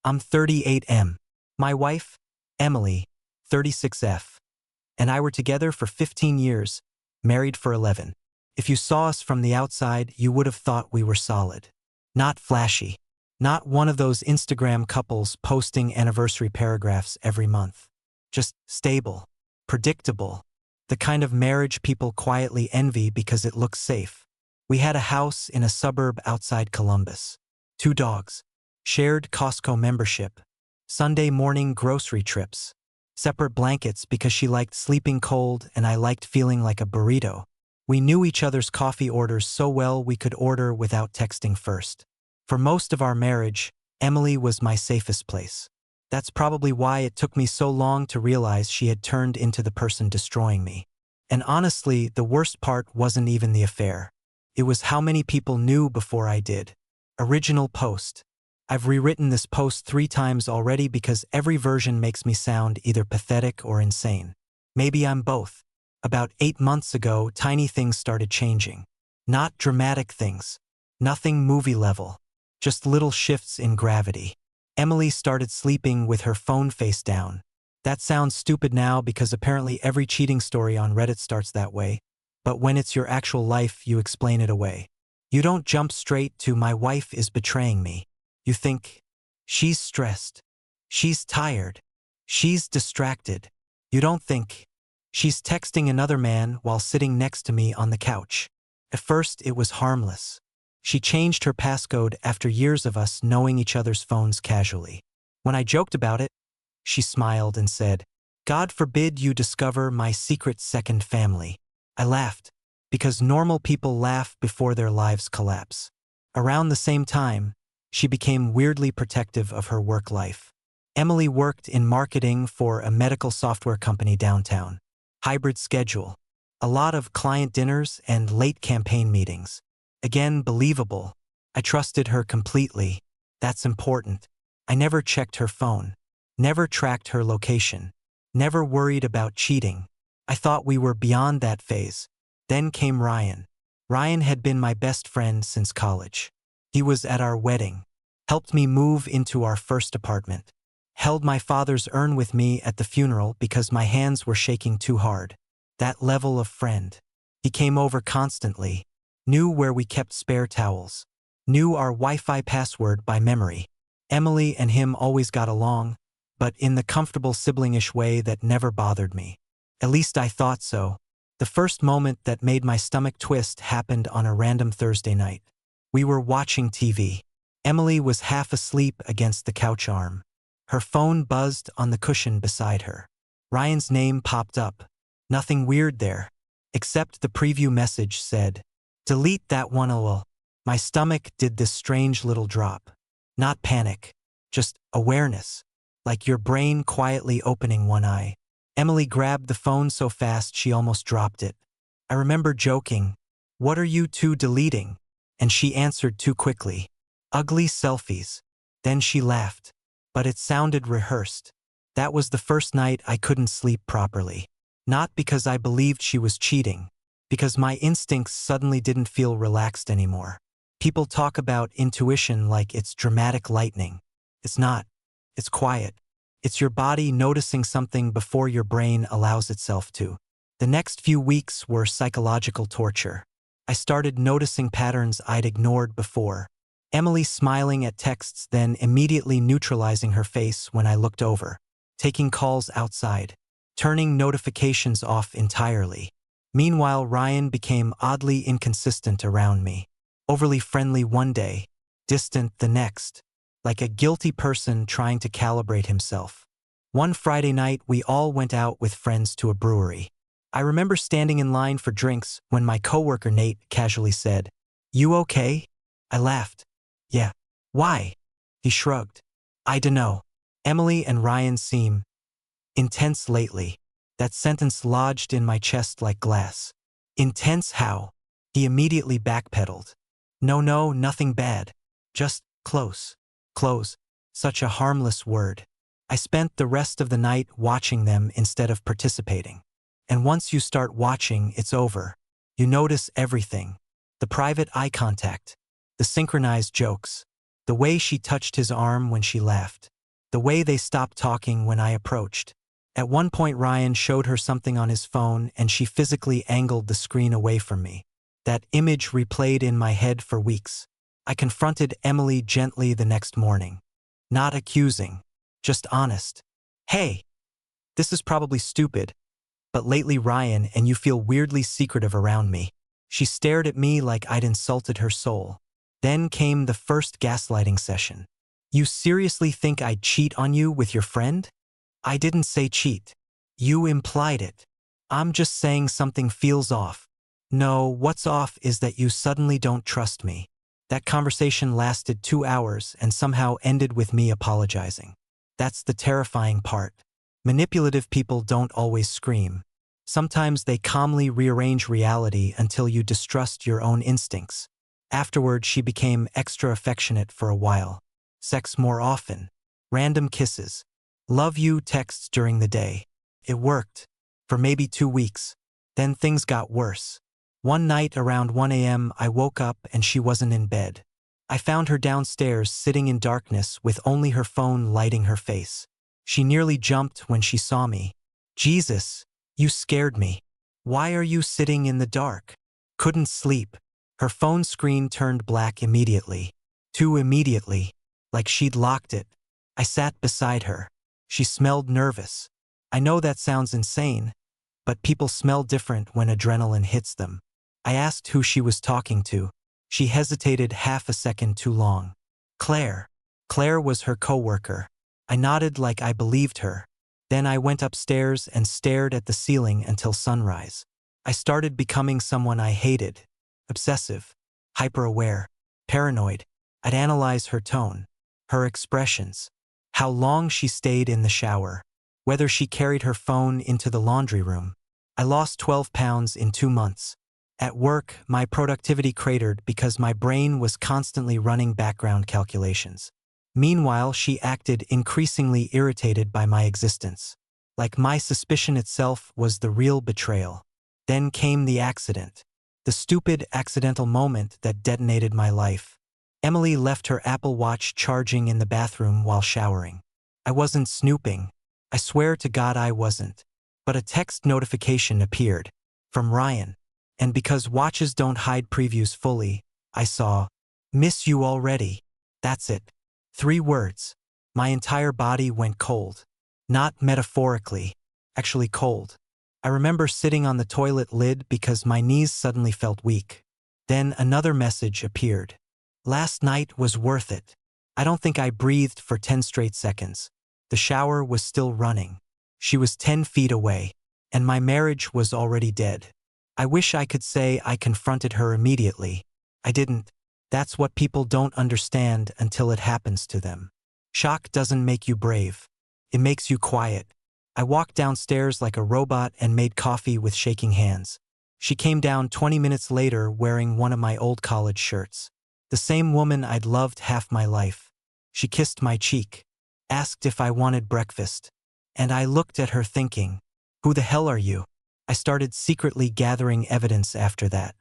I'm 38M. My wife, Emily, 36F. And I were together for 15 years, married for 11. If you saw us from the outside, you would have thought we were solid. Not flashy. Not one of those Instagram couples posting anniversary paragraphs every month. Just stable, predictable, the kind of marriage people quietly envy because it looks safe. We had a house in a suburb outside Columbus. 2 dogs. Shared Costco membership. Sunday morning grocery trips. Separate blankets because she liked sleeping cold and I liked feeling like a burrito. We knew each other's coffee orders so well we could order without texting first. For most of our marriage, Emily was my safest place. That's probably why it took me so long to realize she had turned into the person destroying me. And honestly, the worst part wasn't even the affair. It was how many people knew before I did. Original post. I've rewritten this post 3 times already because every version makes me sound either pathetic or insane. Maybe I'm both. About 8 months ago, tiny things started changing. Not dramatic things. Nothing movie level. Just little shifts in gravity. Emily started sleeping with her phone face down. That sounds stupid now because apparently every cheating story on Reddit starts that way. But when it's your actual life, you explain it away. You don't jump straight to "my wife is betraying me." You think, she's stressed. She's tired. She's distracted. You don't think, she's texting another man while sitting next to me on the couch. At first, it was harmless. She changed her passcode after years of us knowing each other's phones casually. When I joked about it, she smiled and said, "God forbid you discover my secret second family." I laughed, because normal people laugh before their lives collapse. Around the same time, she became weirdly protective of her work life. Emily worked in marketing for a medical software company downtown. Hybrid schedule. A lot of client dinners and late campaign meetings. Again, believable. I trusted her completely. That's important. I never checked her phone. Never tracked her location. Never worried about cheating. I thought we were beyond that phase. Then came Ryan. Ryan had been my best friend since college. He was at our wedding. Helped me move into our first apartment. Held my father's urn with me at the funeral because my hands were shaking too hard. That level of friend. He came over constantly. Knew where we kept spare towels. Knew our Wi-Fi password by memory. Emily and him always got along, but in the comfortable sibling-ish way that never bothered me. At least I thought so. The first moment that made my stomach twist happened on a random Thursday night. We were watching TV. Emily was half asleep against the couch arm. Her phone buzzed on the cushion beside her. Ryan's name popped up. Nothing weird there, except the preview message said, "Delete that one lol." My stomach did this strange little drop. Not panic, just awareness, like your brain quietly opening one eye. Emily grabbed the phone so fast she almost dropped it. I remember joking, "What are you two deleting?" And she answered too quickly, "Ugly selfies." Then she laughed, but it sounded rehearsed. That was the first night I couldn't sleep properly. Not because I believed she was cheating, because my instincts suddenly didn't feel relaxed anymore. People talk about intuition like it's dramatic lightning. It's not. It's quiet. It's your body noticing something before your brain allows itself to. The next few weeks were psychological torture. I started noticing patterns I'd ignored before. Emily smiling at texts, then immediately neutralizing her face when I looked over. Taking calls outside. Turning notifications off entirely. Meanwhile, Ryan became oddly inconsistent around me. Overly friendly one day, distant the next. Like a guilty person trying to calibrate himself. One Friday night, we all went out with friends to a brewery. I remember standing in line for drinks when my coworker Nate casually said, "You okay?" I laughed. "Yeah." "Why?" He shrugged. "I dunno. Emily and Ryan seem intense lately." That sentence lodged in my chest like glass. Intense how? He immediately backpedaled. No, nothing bad. Just close. Close. Such a harmless word. I spent the rest of the night watching them instead of participating. And once you start watching, it's over. You notice everything. The private eye contact. The synchronized jokes. The way she touched his arm when she laughed. The way they stopped talking when I approached. At one point Ryan showed her something on his phone and she physically angled the screen away from me. That image replayed in my head for weeks. I confronted Emily gently the next morning. Not accusing, just honest. Hey, this is probably stupid, but lately Ryan and you feel weirdly secretive around me. She stared at me like I'd insulted her soul. Then came the first gaslighting session. You seriously think I'd cheat on you with your friend? I didn't say cheat. You implied it. I'm just saying something feels off. No, what's off is that you suddenly don't trust me. That conversation lasted 2 hours and somehow ended with me apologizing. That's the terrifying part. Manipulative people don't always scream. Sometimes they calmly rearrange reality until you distrust your own instincts. Afterward, she became extra affectionate for a while. Sex more often. Random kisses. Love you texts during the day. It worked. For maybe 2 weeks. Then things got worse. One night around 1 a.m. I woke up and she wasn't in bed. I found her downstairs sitting in darkness with only her phone lighting her face. She nearly jumped when she saw me. Jesus, you scared me. Why are you sitting in the dark? Couldn't sleep. Her phone screen turned black immediately. Too immediately. Like she'd locked it. I sat beside her. She smelled nervous. I know that sounds insane, but people smell different when adrenaline hits them. I asked who she was talking to. She hesitated half a second too long. Claire. Claire was her coworker. I nodded like I believed her. Then I went upstairs and stared at the ceiling until sunrise. I started becoming someone I hated. Obsessive. Hyper-aware. Paranoid. I'd analyze her tone. Her expressions. How long she stayed in the shower. Whether she carried her phone into the laundry room. I lost 12 pounds in 2 months. At work, my productivity cratered because my brain was constantly running background calculations. Meanwhile, she acted increasingly irritated by my existence. Like my suspicion itself was the real betrayal. Then came the accident. The stupid, accidental moment that detonated my life. Emily left her Apple Watch charging in the bathroom while showering. I wasn't snooping. I swear to God I wasn't. But a text notification appeared. From Ryan. And because watches don't hide previews fully, I saw, "Miss you already." That's it. 3 words. My entire body went cold. Not metaphorically. Actually cold. I remember sitting on the toilet lid because my knees suddenly felt weak. Then another message appeared. Last night was worth it. I don't think I breathed for 10 straight seconds. The shower was still running. She was 10 feet away. And my marriage was already dead. I wish I could say I confronted her immediately. I didn't. That's what people don't understand until it happens to them. Shock doesn't make you brave. It makes you quiet. I walked downstairs like a robot and made coffee with shaking hands. She came down 20 minutes later wearing one of my old college shirts. The same woman I'd loved half my life. She kissed my cheek. Asked if I wanted breakfast. And I looked at her thinking, who the hell are you? I started secretly gathering evidence after that.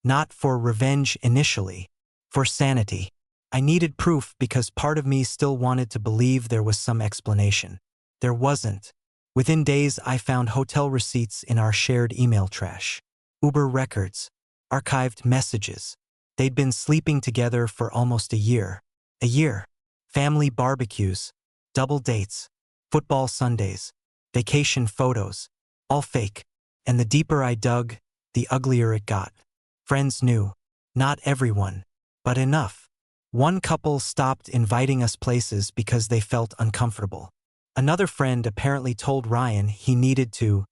Not for revenge initially. For sanity. I needed proof because part of me still wanted to believe there was some explanation. There wasn't. Within days I found hotel receipts in our shared email trash. Uber records. Archived messages. They'd been sleeping together for almost a year. A year. Family barbecues. Double dates. Football Sundays. Vacation photos. All fake. And the deeper I dug, the uglier it got. Friends knew. Not everyone. But enough. One couple stopped inviting us places because they felt uncomfortable. Another friend apparently told Ryan he needed to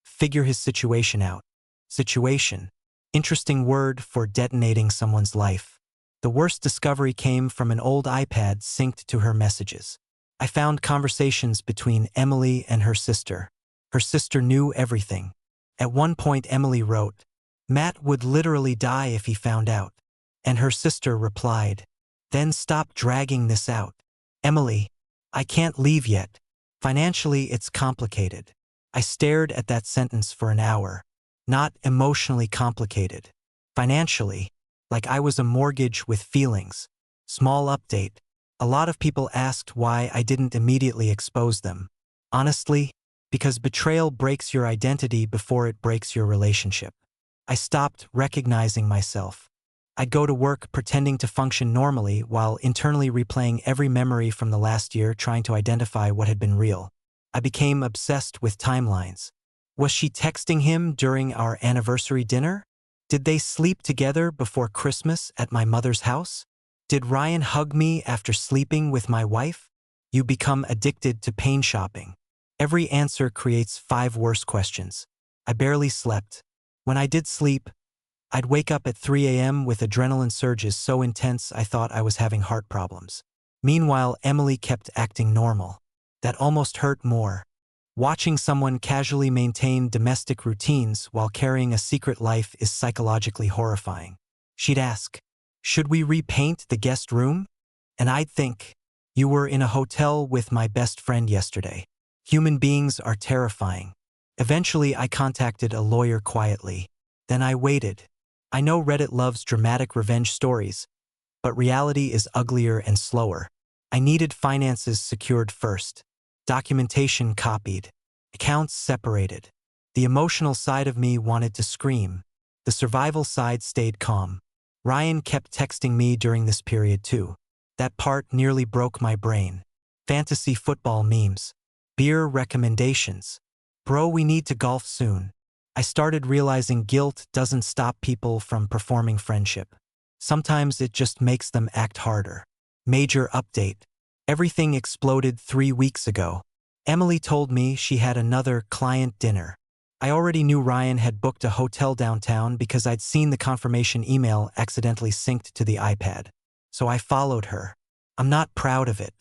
figure his situation out. Situation. Interesting word for detonating someone's life. The worst discovery came from an old iPad synced to her messages. I found conversations between Emily and her sister. Her sister knew everything. At one point Emily wrote, "Matt would literally die if he found out." And her sister replied, "Then stop dragging this out. Emily, I can't leave yet. Financially it's complicated." I stared at that sentence for an hour. Not emotionally complicated. Financially, like I was a mortgage with feelings. Small update. A lot of people asked why I didn't immediately expose them. Honestly, because betrayal breaks your identity before it breaks your relationship. I stopped recognizing myself. I'd go to work pretending to function normally while internally replaying every memory from the last year trying to identify what had been real. I became obsessed with timelines. Was she texting him during our anniversary dinner? Did they sleep together before Christmas at my mother's house? Did Ryan hug me after sleeping with my wife? You become addicted to pain shopping. Every answer creates 5 worse questions. I barely slept. When I did sleep, I'd wake up at 3 a.m. with adrenaline surges so intense I thought I was having heart problems. Meanwhile, Emily kept acting normal. That almost hurt more. Watching someone casually maintain domestic routines while carrying a secret life is psychologically horrifying. She'd ask, "Should we repaint the guest room?" And I'd think, "You were in a hotel with my best friend yesterday." Human beings are terrifying. Eventually, I contacted a lawyer quietly. Then I waited. I know Reddit loves dramatic revenge stories, but reality is uglier and slower. I needed finances secured first, documentation copied, accounts separated. The emotional side of me wanted to scream. The survival side stayed calm. Ryan kept texting me during this period too. That part nearly broke my brain. Fantasy football memes. Beer recommendations. "Bro, we need to golf soon." I started realizing guilt doesn't stop people from performing friendship. Sometimes it just makes them act harder. Major update. Everything exploded 3 weeks ago. Emily told me she had another client dinner. I already knew Ryan had booked a hotel downtown because I'd seen the confirmation email accidentally synced to the iPad. So I followed her. I'm not proud of it.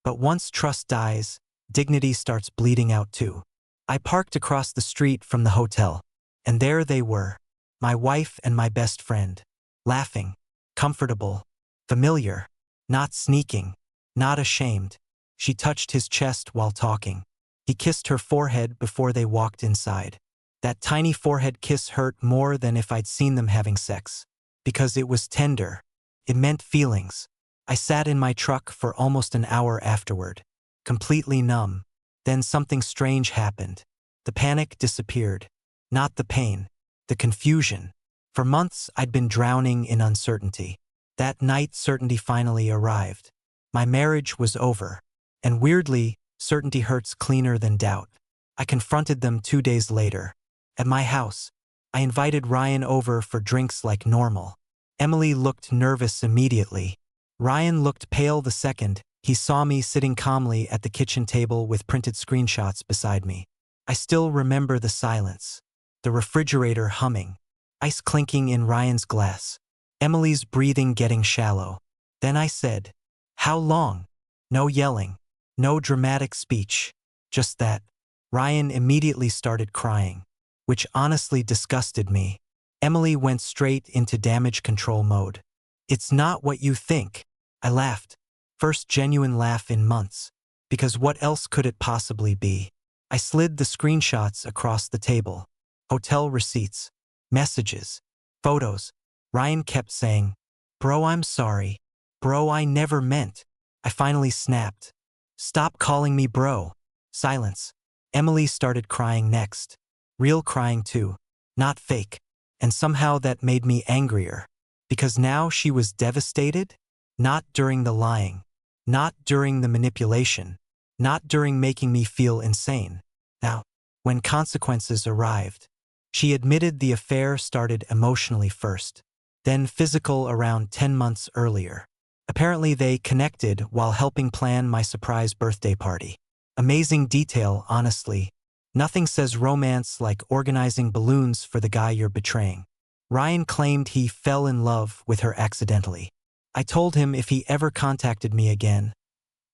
But once trust dies, dignity starts bleeding out too. I parked across the street from the hotel. And there they were, my wife and my best friend, laughing, comfortable, familiar, not sneaking, not ashamed. She touched his chest while talking. He kissed her forehead before they walked inside. That tiny forehead kiss hurt more than if I'd seen them having sex. Because it was tender. It meant feelings. I sat in my truck for almost an hour afterward, completely numb. Then something strange happened. The panic disappeared. Not the pain, the confusion. For months, I'd been drowning in uncertainty. That night, certainty finally arrived. My marriage was over. And weirdly, certainty hurts cleaner than doubt. I confronted them 2 days later. At my house, I invited Ryan over for drinks like normal. Emily looked nervous immediately. Ryan looked pale the second he saw me sitting calmly at the kitchen table with printed screenshots beside me. I still remember the silence. The refrigerator humming. Ice clinking in Ryan's glass. Emily's breathing getting shallow. Then I said, "How long?" No yelling. No dramatic speech. Just that. Ryan immediately started crying, which honestly disgusted me. Emily went straight into damage control mode. "It's not what you think." I laughed. First genuine laugh in months. Because what else could it possibly be? I slid the screenshots across the table. Hotel receipts. Messages. Photos. Ryan kept saying, "Bro, I'm sorry. Bro, I never meant." I finally snapped. "Stop calling me bro." Silence. Emily started crying next. Real crying too. Not fake. And somehow that made me angrier. Because now she was devastated? Not during the lying. Not during the manipulation. Not during making me feel insane. Now, when consequences arrived. She admitted the affair started emotionally first. Then physical around 10 months earlier. Apparently they connected while helping plan my surprise birthday party. Amazing detail, honestly. Nothing says romance like organizing balloons for the guy you're betraying. Ryan claimed he fell in love with her accidentally. I told him if he ever contacted me again,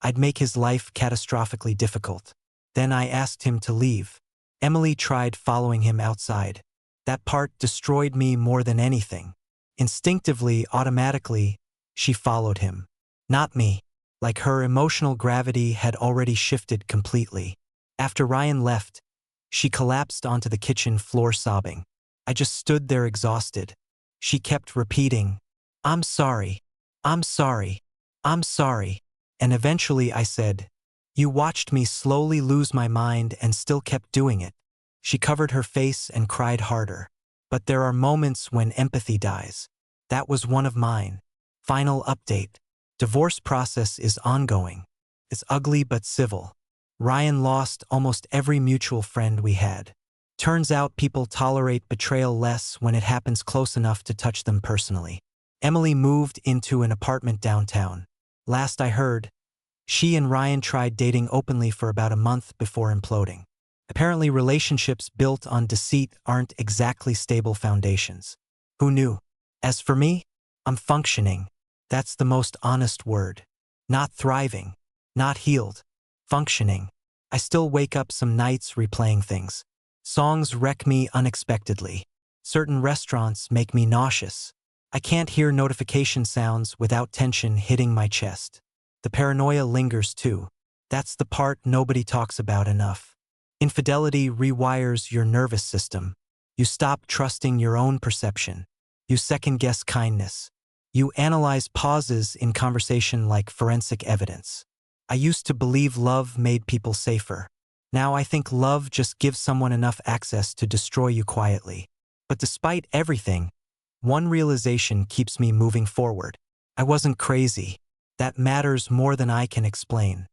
I'd make his life catastrophically difficult. Then I asked him to leave. Emily tried following him outside. That part destroyed me more than anything. Instinctively, automatically, she followed him. Not me. Like her emotional gravity had already shifted completely. After Ryan left, she collapsed onto the kitchen floor sobbing. I just stood there exhausted. She kept repeating, "I'm sorry. I'm sorry. I'm sorry." and eventually I said, "You watched me slowly lose my mind and still kept doing it." She covered her face and cried harder. But there are moments when empathy dies. That was one of mine. Final update. Divorce process is ongoing. It's ugly but civil. Ryan lost almost every mutual friend we had. Turns out people tolerate betrayal less when it happens close enough to touch them personally. Emily moved into an apartment downtown. Last I heard, she and Ryan tried dating openly for about a month before imploding. Apparently, relationships built on deceit aren't exactly stable foundations. Who knew? As for me, I'm functioning. That's the most honest word. Not thriving. Not healed. Functioning. I still wake up some nights replaying things. Songs wreck me unexpectedly. Certain restaurants make me nauseous. I can't hear notification sounds without tension hitting my chest. The paranoia lingers too. That's the part nobody talks about enough. Infidelity rewires your nervous system. You stop trusting your own perception. You second-guess kindness. You analyze pauses in conversation like forensic evidence. I used to believe love made people safer. Now I think love just gives someone enough access to destroy you quietly. But despite everything, one realization keeps me moving forward. I wasn't crazy. That matters more than I can explain.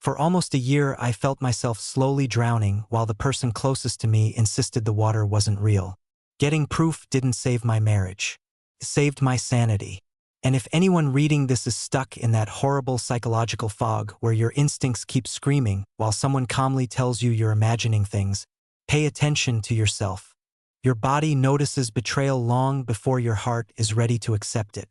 For almost a year, I felt myself slowly drowning while the person closest to me insisted the water wasn't real. Getting proof didn't save my marriage. It saved my sanity. And if anyone reading this is stuck in that horrible psychological fog where your instincts keep screaming while someone calmly tells you you're imagining things, pay attention to yourself. Your body notices betrayal long before your heart is ready to accept it.